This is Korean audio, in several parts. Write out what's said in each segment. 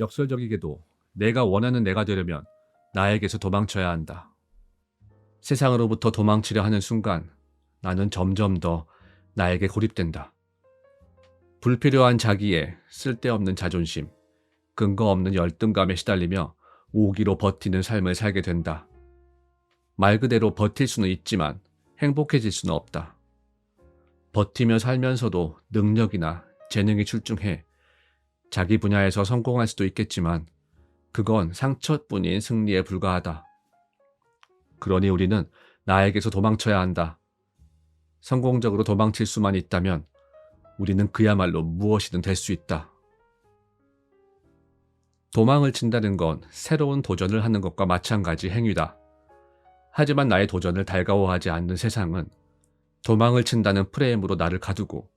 역설적이게도 내가 원하는 내가 되려면 나에게서 도망쳐야 한다. 세상으로부터 도망치려 하는 순간 나는 점점 더 나에게 고립된다. 불필요한 자기애, 쓸데없는 자존심, 근거 없는 열등감에 시달리며 오기로 버티는 삶을 살게 된다. 말 그대로 버틸 수는 있지만 행복해질 수는 없다. 버티며 살면서도 능력이나 재능이 출중해 자기 분야에서 성공할 수도 있겠지만 그건 상처뿐인 승리에 불과하다. 그러니 우리는 나에게서 도망쳐야 한다. 성공적으로 도망칠 수만 있다면 우리는 그야말로 무엇이든 될 수 있다. 도망을 친다는 건 새로운 도전을 하는 것과 마찬가지 행위다. 하지만 나의 도전을 달가워하지 않는 세상은 도망을 친다는 프레임으로 나를 가두고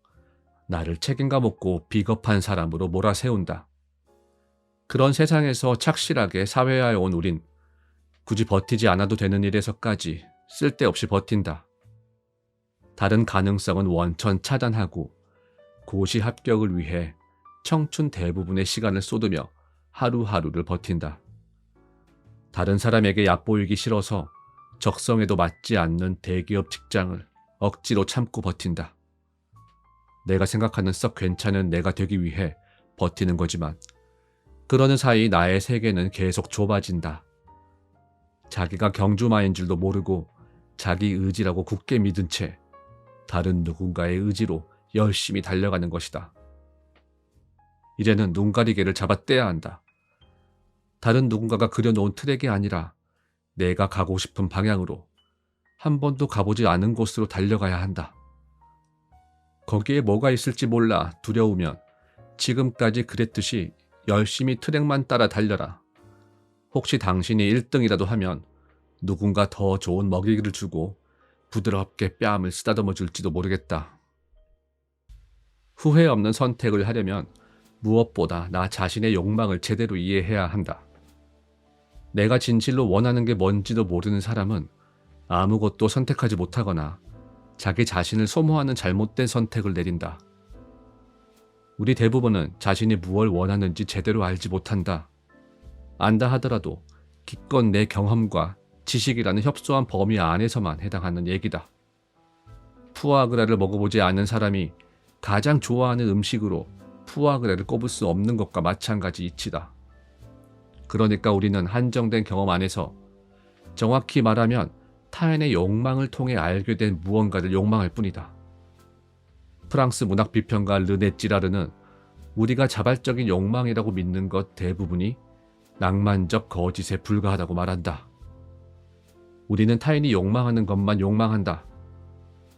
나를 책임감 없고 비겁한 사람으로 몰아세운다. 그런 세상에서 착실하게 사회화해 온 우린 굳이 버티지 않아도 되는 일에서까지 쓸데없이 버틴다. 다른 가능성은 원천 차단하고 고시 합격을 위해 청춘 대부분의 시간을 쏟으며 하루하루를 버틴다. 다른 사람에게 얕보이기 싫어서 적성에도 맞지 않는 대기업 직장을 억지로 참고 버틴다. 내가 생각하는 썩 괜찮은 내가 되기 위해 버티는 거지만 그러는 사이 나의 세계는 계속 좁아진다. 자기가 경주마인 줄도 모르고 자기 의지라고 굳게 믿은 채 다른 누군가의 의지로 열심히 달려가는 것이다. 이제는 눈가리개를 잡아 떼야 한다. 다른 누군가가 그려놓은 트랙이 아니라 내가 가고 싶은 방향으로 한 번도 가보지 않은 곳으로 달려가야 한다. 거기에 뭐가 있을지 몰라 두려우면 지금까지 그랬듯이 열심히 트랙만 따라 달려라. 혹시 당신이 1등이라도 하면 누군가 더 좋은 먹이를 주고 부드럽게 뺨을 쓰다듬어 줄지도 모르겠다. 후회 없는 선택을 하려면 무엇보다 나 자신의 욕망을 제대로 이해해야 한다. 내가 진실로 원하는 게 뭔지도 모르는 사람은 아무것도 선택하지 못하거나 자기 자신을 소모하는 잘못된 선택을 내린다. 우리 대부분은 자신이 무엇을 원하는지 제대로 알지 못한다. 안다 하더라도 기껏 내 경험과 지식이라는 협소한 범위 안에서만 해당하는 얘기다. 푸아그라를 먹어보지 않은 사람이 가장 좋아하는 음식으로 푸아그라를 꼽을 수 없는 것과 마찬가지 이치다. 그러니까 우리는 한정된 경험 안에서 정확히 말하면 타인의 욕망을 통해 알게 된 무언가를 욕망할 뿐이다. 프랑스 문학 비평가 르네 찌라르는 우리가 자발적인 욕망이라고 믿는 것 대부분이 낭만적 거짓에 불과하다고 말한다. 우리는 타인이 욕망하는 것만 욕망한다.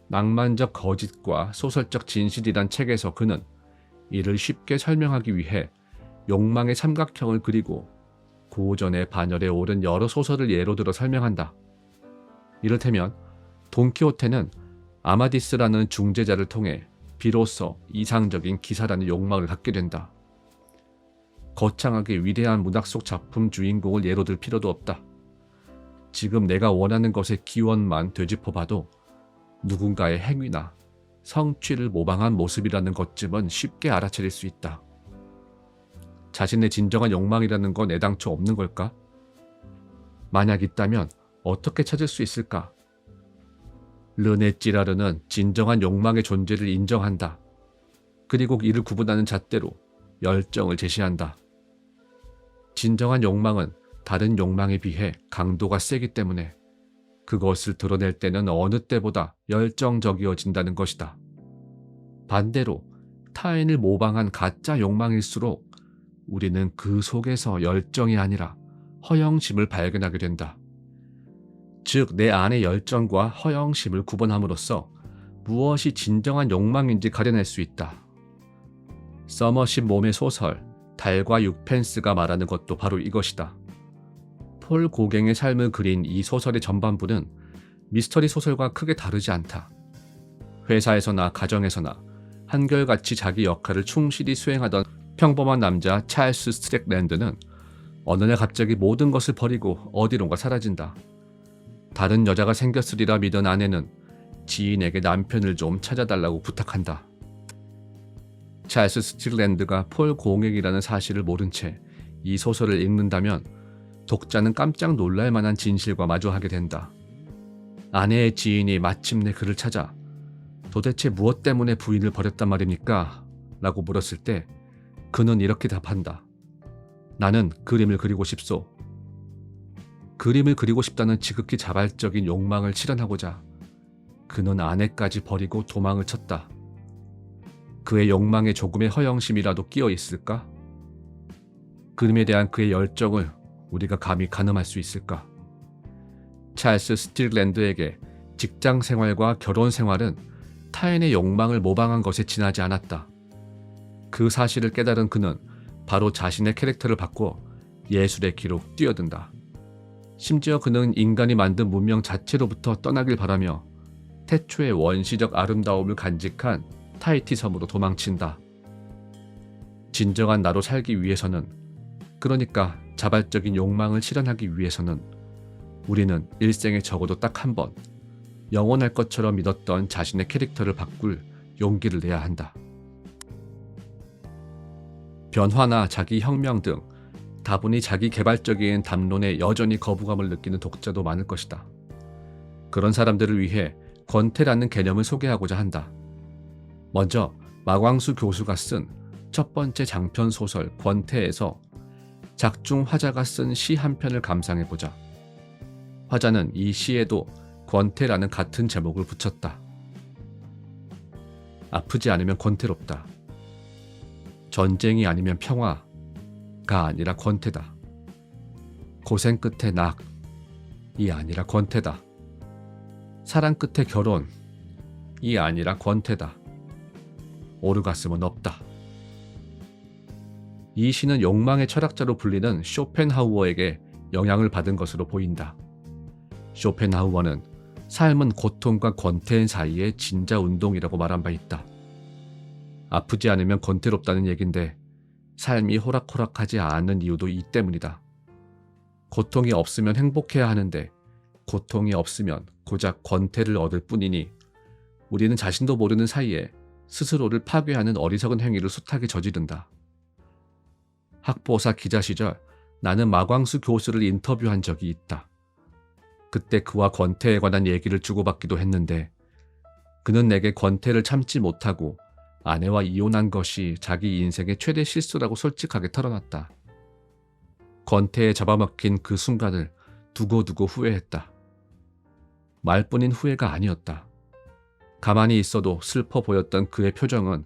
낭만적 거짓과 소설적 진실이란 책에서 그는 이를 쉽게 설명하기 위해 욕망의 삼각형을 그리고 고전의 반열에 오른 여러 소설을 예로 들어 설명한다. 이를테면 돈키호테는 아마디스라는 중재자를 통해 비로소 이상적인 기사라는 욕망을 갖게 된다. 거창하게 위대한 문학 속 작품 주인공을 예로 들 필요도 없다. 지금 내가 원하는 것의 기원만 되짚어봐도 누군가의 행위나 성취를 모방한 모습이라는 것쯤은 쉽게 알아차릴 수 있다. 자신의 진정한 욕망이라는 건 애당초 없는 걸까? 만약 있다면 어떻게 찾을 수 있을까? 르네 찌라르는 진정한 욕망의 존재를 인정한다. 그리고 이를 구분하는 잣대로 열정을 제시한다. 진정한 욕망은 다른 욕망에 비해 강도가 세기 때문에 그것을 드러낼 때는 어느 때보다 열정적이어진다는 것이다. 반대로 타인을 모방한 가짜 욕망일수록 우리는 그 속에서 열정이 아니라 허영심을 발견하게 된다. 즉, 내 안의 열정과 허영심을 구분함으로써 무엇이 진정한 욕망인지 가려낼 수 있다. 서머십 몸의 소설 달과 6펜스가 말하는 것도 바로 이것이다. 폴 고갱의 삶을 그린 이 소설의 전반부는 미스터리 소설과 크게 다르지 않다. 회사에서나 가정에서나 한결같이 자기 역할을 충실히 수행하던 평범한 남자 찰스 스트랙랜드는 어느 날 갑자기 모든 것을 버리고 어디론가 사라진다. 다른 여자가 생겼으리라 믿은 아내는 지인에게 남편을 좀 찾아달라고 부탁한다. 찰스 스트랙랜드가 폴 공액이라는 사실을 모른 채 이 소설을 읽는다면 독자는 깜짝 놀랄 만한 진실과 마주하게 된다. 아내의 지인이 마침내 그를 찾아 도대체 무엇 때문에 부인을 버렸단 말입니까? 라고 물었을 때 그는 이렇게 답한다. 나는 그림을 그리고 싶소. 그림을 그리고 싶다는 지극히 자발적인 욕망을 실현하고자 그는 아내까지 버리고 도망을 쳤다. 그의 욕망에 조금의 허영심이라도 끼어 있을까? 그림에 대한 그의 열정을 우리가 감히 가늠할 수 있을까? 찰스 스틸랜드에게 직장 생활과 결혼 생활은 타인의 욕망을 모방한 것에 지나지 않았다. 그 사실을 깨달은 그는 바로 자신의 캐릭터를 바꿔 예술의 길로 뛰어든다. 심지어 그는 인간이 만든 문명 자체로부터 떠나길 바라며 태초의 원시적 아름다움을 간직한 타히티 섬으로 도망친다. 진정한 나로 살기 위해서는, 그러니까 자발적인 욕망을 실현하기 위해서는 우리는 일생에 적어도 딱 한 번 영원할 것처럼 믿었던 자신의 캐릭터를 바꿀 용기를 내야 한다. 변화나 자기 혁명 등 다분히 자기 개발적인 담론에 여전히 거부감을 느끼는 독자도 많을 것이다. 그런 사람들을 위해 권태라는 개념을 소개하고자 한다. 먼저 마광수 교수가 쓴 첫 번째 장편 소설 권태에서 작중 화자가 쓴 시 한 편을 감상해보자. 화자는 이 시에도 권태라는 같은 제목을 붙였다. 아프지 않으면 권태롭다. 전쟁이 아니면 평화가 아니라 권태다. 고생 끝에 낙이 아니라 권태다. 사랑 끝에 결혼이 아니라 권태다. 오르가슴은 없다. 이 시는 욕망의 철학자로 불리는 쇼펜하우어에게 영향을 받은 것으로 보인다. 쇼펜하우어는 삶은 고통과 권태 사이의 진자 운동이라고 말한 바 있다. 아프지 않으면 권태롭다는 얘긴데 삶이 호락호락하지 않은 이유도 이 때문이다. 고통이 없으면 행복해야 하는데 고통이 없으면 고작 권태를 얻을 뿐이니 우리는 자신도 모르는 사이에 스스로를 파괴하는 어리석은 행위를 숱하게 저지른다. 학보사 기자 시절 나는 마광수 교수를 인터뷰한 적이 있다. 그때 그와 권태에 관한 얘기를 주고받기도 했는데 그는 내게 권태를 참지 못하고 아내와 이혼한 것이 자기 인생의 최대 실수라고 솔직하게 털어놨다. 권태에 잡아먹힌 그 순간을 두고두고 후회했다. 말뿐인 후회가 아니었다. 가만히 있어도 슬퍼 보였던 그의 표정은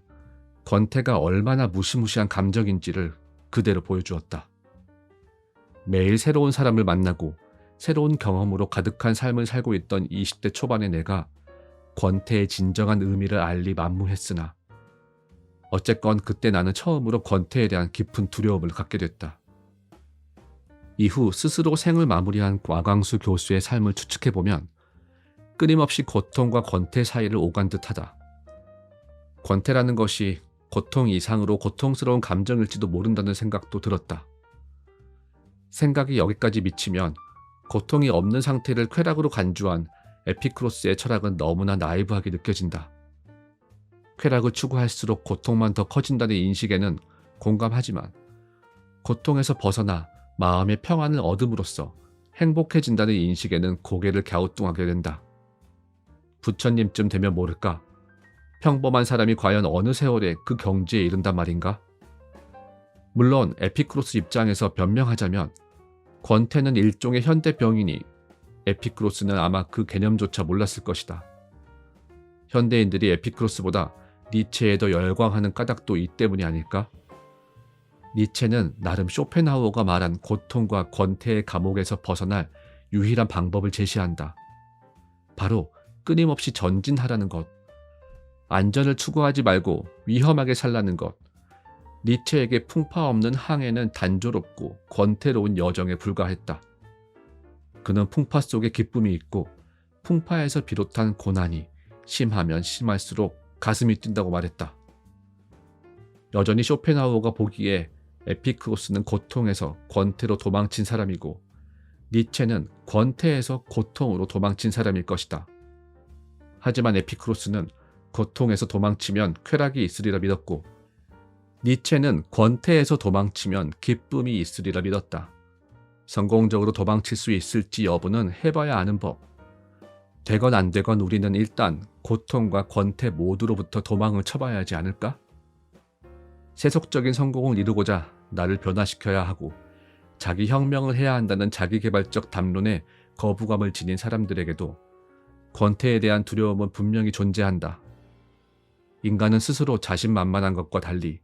권태가 얼마나 무시무시한 감정인지를 그대로 보여주었다. 매일 새로운 사람을 만나고 새로운 경험으로 가득한 삶을 살고 있던 20대 초반의 내가 권태의 진정한 의미를 알리 만무했으나 어쨌건 그때 나는 처음으로 권태에 대한 깊은 두려움을 갖게 됐다. 이후 스스로 생을 마무리한 마광수 교수의 삶을 추측해보면 끊임없이 고통과 권태 사이를 오간 듯하다. 권태라는 것이 고통 이상으로 고통스러운 감정일지도 모른다는 생각도 들었다. 생각이 여기까지 미치면 고통이 없는 상태를 쾌락으로 간주한 에피쿠로스의 철학은 너무나 나이브하게 느껴진다. 쾌락을 추구할수록 고통만 더 커진다는 인식에는 공감하지만 고통에서 벗어나 마음의 평안을 얻음으로써 행복해진다는 인식에는 고개를 갸우뚱하게 된다. 부처님쯤 되면 모를까? 평범한 사람이 과연 어느 세월에 그 경지에 이른단 말인가? 물론 에피쿠로스 입장에서 변명하자면 권태는 일종의 현대병이니 에피쿠로스는 아마 그 개념조차 몰랐을 것이다. 현대인들이 에피쿠로스보다 니체에 더 열광하는 까닭도 이 때문이 아닐까? 니체는 나름 쇼펜하우어가 말한 고통과 권태의 감옥에서 벗어날 유일한 방법을 제시한다. 바로 끊임없이 전진하라는 것. 안전을 추구하지 말고 위험하게 살라는 것. 니체에게 풍파 없는 항해는 단조롭고 권태로운 여정에 불과했다. 그는 풍파 속에 기쁨이 있고 풍파에서 비롯한 고난이 심하면 심할수록 가슴이 뛴다고 말했다. 여전히 쇼펜하우어가 보기에 에피쿠로스는 고통에서 권태로 도망친 사람이고 니체는 권태에서 고통으로 도망친 사람일 것이다. 하지만 에피쿠로스는 고통에서 도망치면 쾌락이 있으리라 믿었고 니체는 권태에서 도망치면 기쁨이 있으리라 믿었다. 성공적으로 도망칠 수 있을지 여부는 해봐야 아는 법. 되건 안 되건 우리는 일단 고통과 권태 모두로부터 도망을 쳐봐야 하지 않을까? 세속적인 성공을 이루고자 나를 변화시켜야 하고 자기 혁명을 해야 한다는 자기개발적 담론에 거부감을 지닌 사람들에게도 권태에 대한 두려움은 분명히 존재한다. 인간은 스스로 자신만만한 것과 달리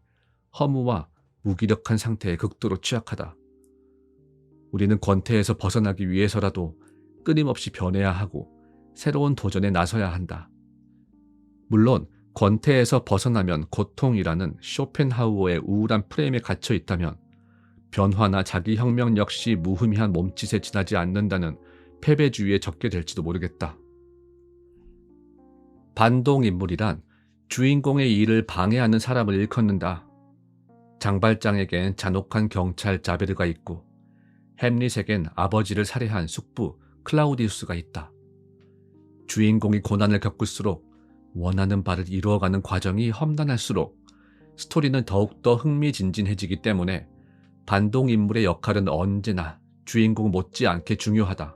허무와 무기력한 상태에 극도로 취약하다. 우리는 권태에서 벗어나기 위해서라도 끊임없이 변해야 하고 새로운 도전에 나서야 한다. 물론 권태에서 벗어나면 고통이라는 쇼펜하우어의 우울한 프레임에 갇혀 있다면 변화나 자기 혁명 역시 무의미한 몸짓에 지나지 않는다는 패배주의에 적게 될지도 모르겠다. 반동인물이란 주인공의 일을 방해하는 사람을 일컫는다. 장발장에겐 잔혹한 경찰 자베르가 있고 햄릿에겐 아버지를 살해한 숙부 클라우디우스가 있다. 주인공이 고난을 겪을수록 원하는 바를 이루어가는 과정이 험난할수록 스토리는 더욱더 흥미진진해지기 때문에 반동인물의 역할은 언제나 주인공 못지않게 중요하다.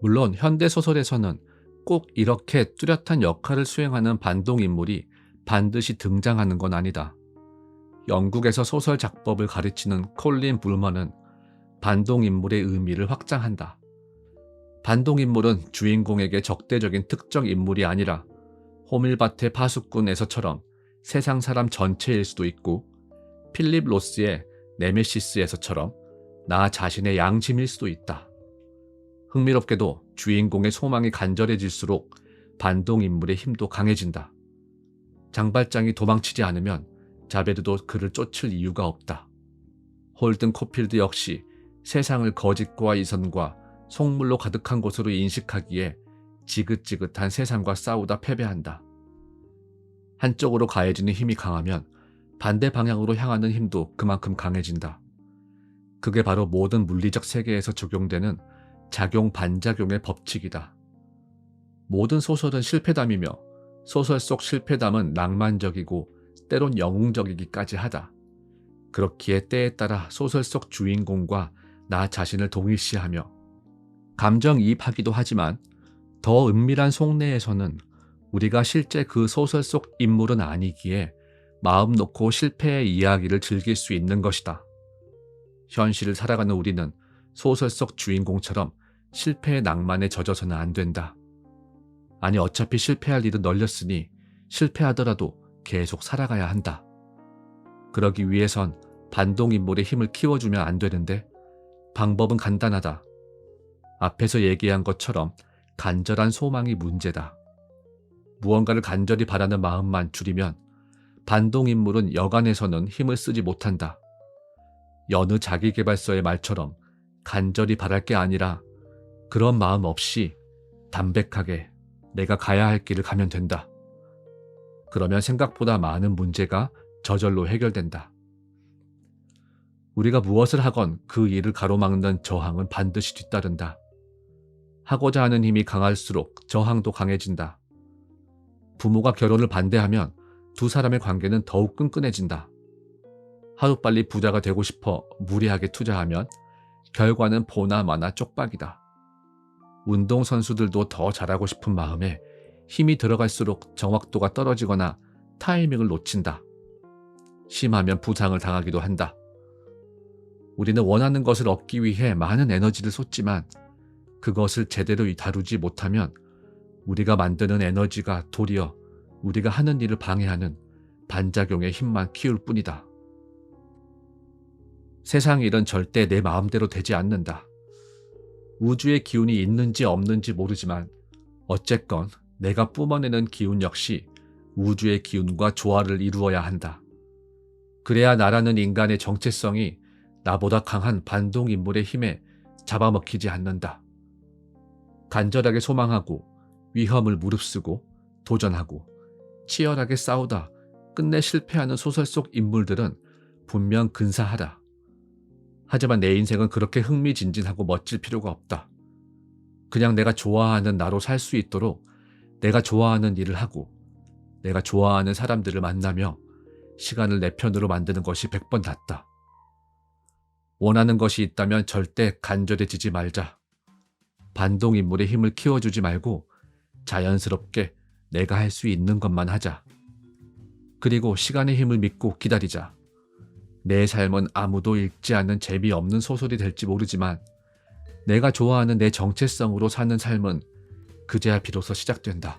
물론 현대소설에서는 꼭 이렇게 뚜렷한 역할을 수행하는 반동인물이 반드시 등장하는 건 아니다. 영국에서 소설 작법을 가르치는 콜린 불먼은 반동인물의 의미를 확장한다. 반동인물은 주인공에게 적대적인 특정 인물이 아니라 호밀밭의 파수꾼에서처럼 세상 사람 전체일 수도 있고 필립 로스의 네메시스에서처럼 나 자신의 양심일 수도 있다. 흥미롭게도 주인공의 소망이 간절해질수록 반동인물의 힘도 강해진다. 장발장이 도망치지 않으면 자베르도 그를 쫓을 이유가 없다. 홀든 코필드 역시 세상을 거짓과 이선과 속물로 가득한 곳으로 인식하기에 지긋지긋한 세상과 싸우다 패배한다. 한쪽으로 가해지는 힘이 강하면 반대 방향으로 향하는 힘도 그만큼 강해진다. 그게 바로 모든 물리적 세계에서 적용되는 작용 반작용의 법칙이다. 모든 소설은 실패담이며 소설 속 실패담은 낭만적이고 때론 영웅적이기까지 하다. 그렇기에 때에 따라 소설 속 주인공과 나 자신을 동일시하며 감정이입하기도 하지만 더 은밀한 속내에서는 우리가 실제 그 소설 속 인물은 아니기에 마음 놓고 실패의 이야기를 즐길 수 있는 것이다. 현실을 살아가는 우리는 소설 속 주인공처럼 실패의 낭만에 젖어서는 안 된다. 아니 어차피 실패할 일은 널렸으니 실패하더라도 계속 살아가야 한다. 그러기 위해선 반동인물의 힘을 키워주면 안 되는데 방법은 간단하다. 앞에서 얘기한 것처럼 간절한 소망이 문제다. 무언가를 간절히 바라는 마음만 줄이면 반동인물은 여간해서는 힘을 쓰지 못한다. 여느 자기계발서의 말처럼 간절히 바랄 게 아니라 그런 마음 없이 담백하게 내가 가야 할 길을 가면 된다. 그러면 생각보다 많은 문제가 저절로 해결된다. 우리가 무엇을 하건 그 일을 가로막는 저항은 반드시 뒤따른다. 하고자 하는 힘이 강할수록 저항도 강해진다. 부모가 결혼을 반대하면 두 사람의 관계는 더욱 끈끈해진다. 하루빨리 부자가 되고 싶어 무리하게 투자하면 결과는 보나 마나 쪽박이다. 운동선수들도 더 잘하고 싶은 마음에 힘이 들어갈수록 정확도가 떨어지거나 타이밍을 놓친다. 심하면 부상을 당하기도 한다. 우리는 원하는 것을 얻기 위해 많은 에너지를 쏟지만 그것을 제대로 다루지 못하면 우리가 만드는 에너지가 도리어 우리가 하는 일을 방해하는 반작용의 힘만 키울 뿐이다. 세상 일은 절대 내 마음대로 되지 않는다. 우주의 기운이 있는지 없는지 모르지만 어쨌건 내가 뿜어내는 기운 역시 우주의 기운과 조화를 이루어야 한다. 그래야 나라는 인간의 정체성이 나보다 강한 반동인물의 힘에 잡아먹히지 않는다. 간절하게 소망하고 위험을 무릅쓰고 도전하고 치열하게 싸우다 끝내 실패하는 소설 속 인물들은 분명 근사하다. 하지만 내 인생은 그렇게 흥미진진하고 멋질 필요가 없다. 그냥 내가 좋아하는 나로 살 수 있도록 내가 좋아하는 일을 하고 내가 좋아하는 사람들을 만나며 시간을 내 편으로 만드는 것이 100번 낫다. 원하는 것이 있다면 절대 간절해지지 말자. 반동인물의 힘을 키워주지 말고 자연스럽게 내가 할 수 있는 것만 하자. 그리고 시간의 힘을 믿고 기다리자. 내 삶은 아무도 읽지 않는 재미없는 소설이 될지 모르지만 내가 좋아하는 내 정체성으로 사는 삶은 그제야 비로소 시작된다.